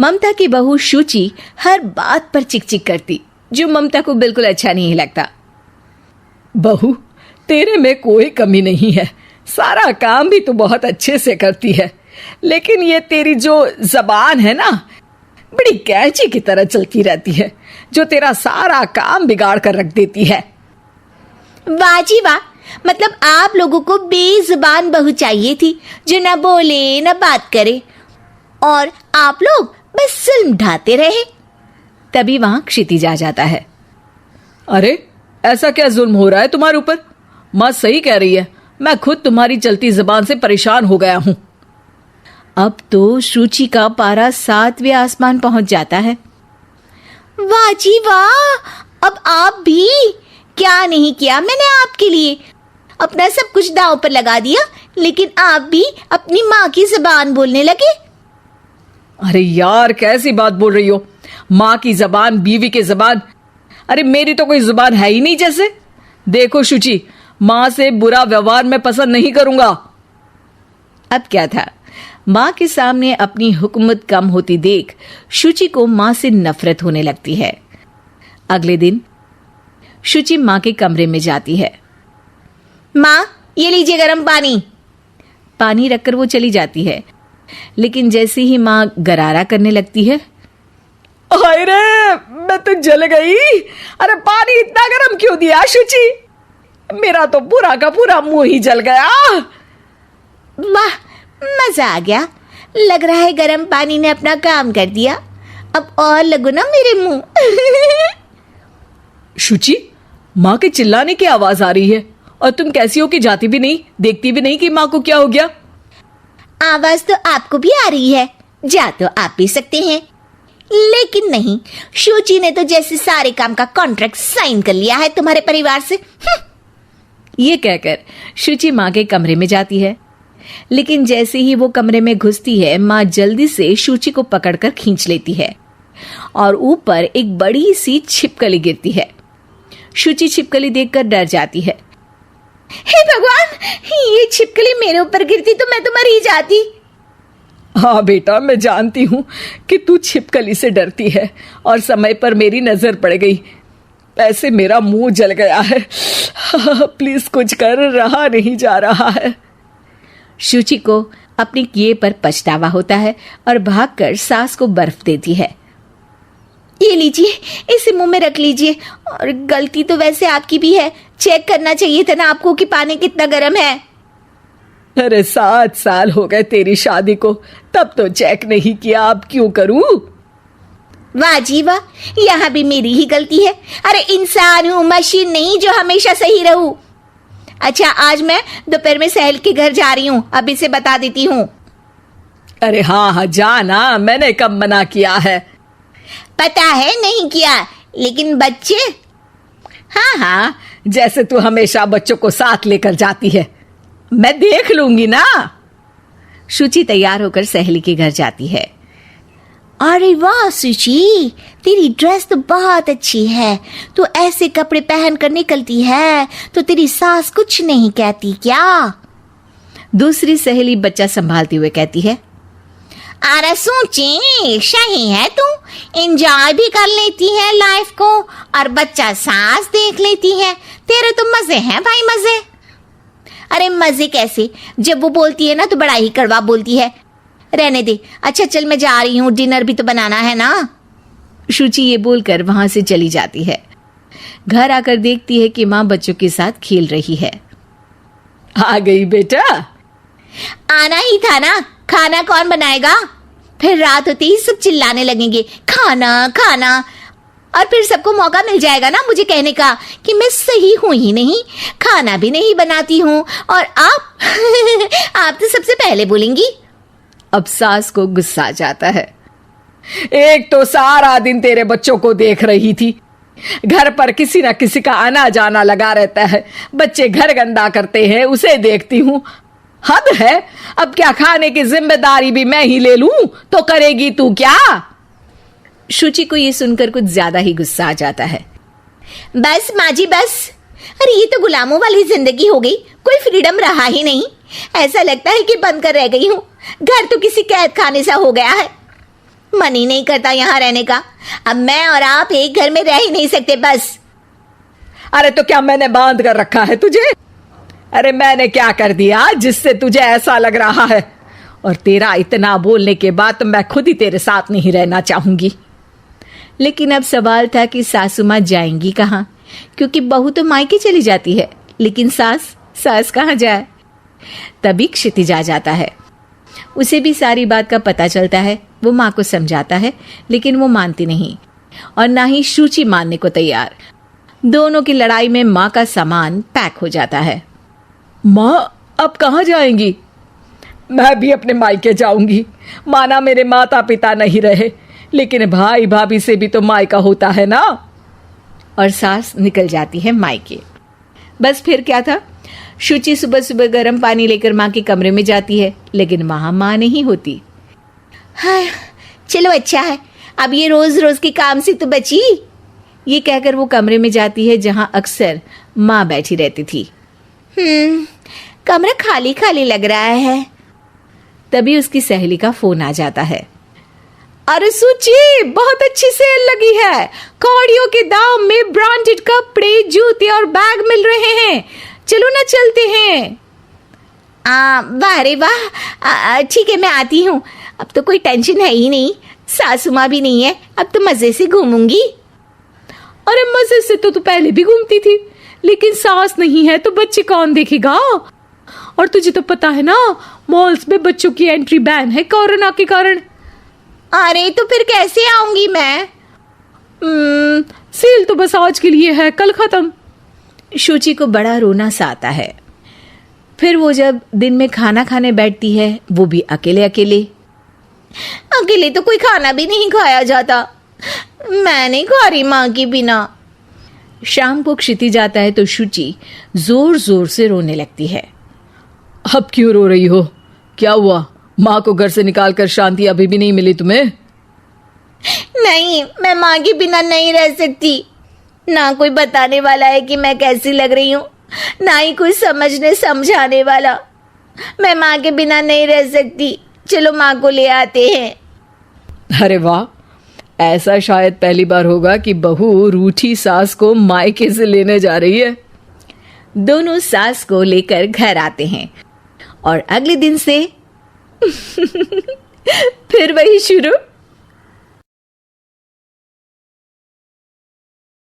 ममता की बहू शुचि हर बात पर चिक-चिक करती, जो ममता को बिल्कुल अच्छा नहीं लगता। बहू, तेरे में कोई कमी नहीं है, सारा काम भी तू बहुत अच्छे से करती है, लेकिन ये तेरी जो जबान है ना, बड़ी कैंची की तरह चलती रहती है, जो तेरा सारा काम बिगाड़ कर रख देती है। वाह जी वाह, मतलब आप लोगों को बेजुबान बहू चाहिए थी, जो न बोले न बात करे, और आप लोग बस जुल्म ढाते रहे। तभी वहां क्षितिज आ जाता है। अरे ऐसा क्या जुल्म हो रहा है तुम्हारे ऊपर? माँ सही कह रही है, मैं खुद तुम्हारी चलती जबान से परेशान हो गया हूं। अब तो शुचि का पारा 7वें आसमान पहुंच जाता है। वाह जी वाह, अब आप भी, क्या नहीं किया मैंने आपके लिए, अपना सब कुछ दांव पर लगा दिया, लेकिन आप भी अपनी माँ की जुबान बोलने लगे। अरे यार, कैसी बात बोल रही हो? माँ की जबान, बीवी की जबान, अरे मेरी तो कोई जुबान है ही नहीं जैसे। देखो शुचि, माँ से बुरा व्यवहार मैं पसंद नहीं करूंगा। अब क्या था, माँ के सामने अपनी हुकूमत कम होती देख शुचि को माँ से नफरत होने लगती है। अगले दिन शुचि माँ के कमरे में जाती है। माँ, ये लीजिए गर्म पानी। पानी रखकर वो चली जाती है, लेकिन जैसे ही माँ गरारा करने लगती है, हाय रे, मैं तो जल गई। अरे पानी इतना गर्म क्यों दिया शुचि? मेरा तो पूरा का पूरा मुंह ही जल गया। वाह, मजा आ गया, लग रहा है गर्म पानी ने अपना काम कर दिया, अब और लगो ना मेरे मुंह। शुचि, माँ के चिल्लाने की आवाज आ रही है, और तुम कैसी हो कि जाती भी नहीं, देखती भी नहीं कि माँ को क्या हो गया। आवाज तो आपको भी आ रही है, जा तो आप भी सकते हैं, लेकिन नहीं, शुचि ने तो जैसे सारे काम का कॉन्ट्रैक्ट साइन कर लिया है तुम्हारे परिवार से। ये कहकर शुचि माँ के कमरे में जाती है, लेकिन जैसे ही वो कमरे में घुसती है, माँ जल्दी से शुचि को पकड़कर खींच लेती है और ऊपर एक बड़ी सी छिपकली गिरती है। शुचि छिपकली देखकर डर जाती है। हे भगवान, ये छिपकली मेरे ऊपर गिरती तो मैं तो मर ही जाती। हाँ बेटा, मैं जानती हूँ कि तू छिपकली से डरती है, और समय पर मेरी नजर पड़ गई, ऐसे मेरा मुंह जल गया है। प्लीज कुछ कर, रहा नहीं जा रहा है। शुचि को अपने किए पर पछतावा होता है और भागकर सास को बर्फ देती है। ये लीजिए, इसे मुंह में रख लीजिए, और गलती तो वैसे आपकी भी है, चेक करना चाहिए था ना आपको कि पानी कितना गर्म है। अरे 7 साल हो गए तेरी शादी को, तब तो चेक नहीं किया, अब क्यों करूं? वाह जी वाह, यहाँ भी मेरी ही गलती है। अरे इंसान हूँ, मशीन नहीं जो हमेशा सही रहूं। अच्छा, आज मैं दोपहर में सहल के घर जा रही हूँ, अब इसे बता देती हूँ। अरे हाँ हाँ, जाना, मैंने कब मना किया है? पता है नहीं किया, लेकिन बच्चे, हाँ हाँ, जैसे तू हमेशा बच्चों को साथ लेकर जाती है, मैं देख लूंगी ना। शुचि तैयार होकर सहेली के घर जाती है। अरे वाह शुचि, तेरी ड्रेस तो बहुत अच्छी है, तू ऐसे कपड़े पहन कर निकलती है तो तेरी सास कुछ नहीं कहती क्या? दूसरी सहेली बच्चा संभालती हुए कहती है। अरे सूची, सही है, तू एंजॉय भी कर लेती है लाइफ को, और बच्चा सास देख लेती है, तेरे तो मजे हैं भाई, मजे। अरे मजे कैसे, जब वो बोलती है ना तो बड़ा ही कड़वा बोलती है। रहने दे, अच्छा चल मैं जा रही हूँ, डिनर भी तो बनाना है ना। शुचि ये बोलकर वहां से चली जाती है। घर आकर देखती है कि माँ बच्चों के साथ खेल रही है। आ गई बेटा? आना ही था ना, खाना कौन बनाएगा? फिर रात होते ही सब चिल्लाने लगेंगे, खाना खाना, और फिर सबको मौका मिल जाएगा ना मुझे कहने का कि मैं सही हूं ही नहीं, खाना भी नहीं बनाती हूँ, और आप आप तो सबसे पहले बोलेंगी। अब सास को गुस्सा आ जाता है। एक तो सारा दिन तेरे बच्चों को देख रही थी, घर पर किसी ना किसी का आना जाना लगा रहता है, बच्चे घर गंदा करते हैं उसे देखती हूँ, हद है। अब क्या खाने की जिम्मेदारी भी मैं ही ले लूं तो करेगी तू क्या? शुचि को ये सुनकर कुछ ज्यादा ही गुस्सा आ जाता है। बस माँ जी बस, अरे ये तो गुलामों वाली जिंदगी हो गई, कोई फ्रीडम रहा ही नहीं, ऐसा लगता है कि बंद कर रह गई हूँ, घर तो किसी कैद खाने सा हो गया है। मन ही नहीं करता यहाँ रहने का। अब मैं और आप एक घर में रह ही नहीं सकते बस। अरे तो क्या मैंने बांध कर रखा है तुझे? अरे मैंने क्या कर दिया जिससे तुझे ऐसा लग रहा है? और तेरा इतना बोलने के बाद तो मैं खुद ही तेरे साथ नहीं रहना चाहूंगी। लेकिन अब सवाल था कि सासू माँ जाएंगी कहाँ, क्योंकि बहू तो मायके चली जाती है, लेकिन सास कहाँ जाए। तभी क्षितिज आ जाता है। उसे भी सारी बात का पता चलता है। वो माँ को समझाता है, लेकिन वो मानती नहीं और ना ही शुचि मानने को तैयार। दोनों की लड़ाई में माँ का सामान पैक हो जाता है। माँ अब कहाँ जाएंगी? मैं भी अपने मायके जाऊंगी। माना मेरे माता पिता नहीं रहे, लेकिन भाई भाभी से भी तो मायका होता है ना। और सास निकल जाती है मायके। बस फिर क्या था, शुचि सुबह सुबह गर्म पानी लेकर माँ के कमरे में जाती है, लेकिन वहां माँ नहीं होती। हाँ चलो अच्छा है, अब ये रोज रोज के काम से तो बची। ये कहकर वो कमरे में जाती है जहां अक्सर माँ बैठी रहती थी। कमरा खाली खाली लग रहा है। तभी उसकी सहेली का फोन आ जाता है। अरे सुची, बहुत अच्छी सेल लगी है। कौड़ियों के दाम में ब्रांडेड कपड़े, जूते और बैग मिल रहे हैं। चलो ना चलते हैं। वाह रे वाह, ठीक है मैं आती हूँ। अब तो कोई टेंशन है ही नहीं, सासू माँ भी नहीं है, अब तो मजे से घूमूंगी। अरे मजे से तो तू पहले भी घूमती थी, लेकिन सास नहीं है तो बच्चे कौन देखेगा? और तुझे तो पता है ना, मॉल्स में बच्चों की एंट्री बैन है कोरोना के कारण। अरे तो फिर कैसे आऊंगी मैं? सेल तो बस आज के लिए है, कल खत्म। शुचि को बड़ा रोना सा आता है। फिर वो जब दिन में खाना खाने बैठती है, वो भी अकेले अकेले तो कोई खाना भी नहीं खाया जाता। मैं नहीं खा रही माँ के बिना। शाम को क्षितिज आता है तो शुचि जोर जोर से रोने लगती है। अब क्यों रो रही हो? क्या हुआ? माँ को घर से निकालकर शांति अभी भी नहीं मिली तुम्हें? नहीं, मैं माँ के बिना नहीं रह सकती। ना कोई बताने वाला है कि मैं कैसी लग रही हूँ, ना ही कोई समझने समझाने वाला। मैं माँ के बिना नहीं रह सकती। चलो माँ को ले आते हैं। अरे वाह, ऐसा शायद पहली बार होगा कि बहू रूठी सास को मायके से लेने जा रही है। दोनों सास को लेकर घर आते हैं और अगले दिन से फिर वही शुरू।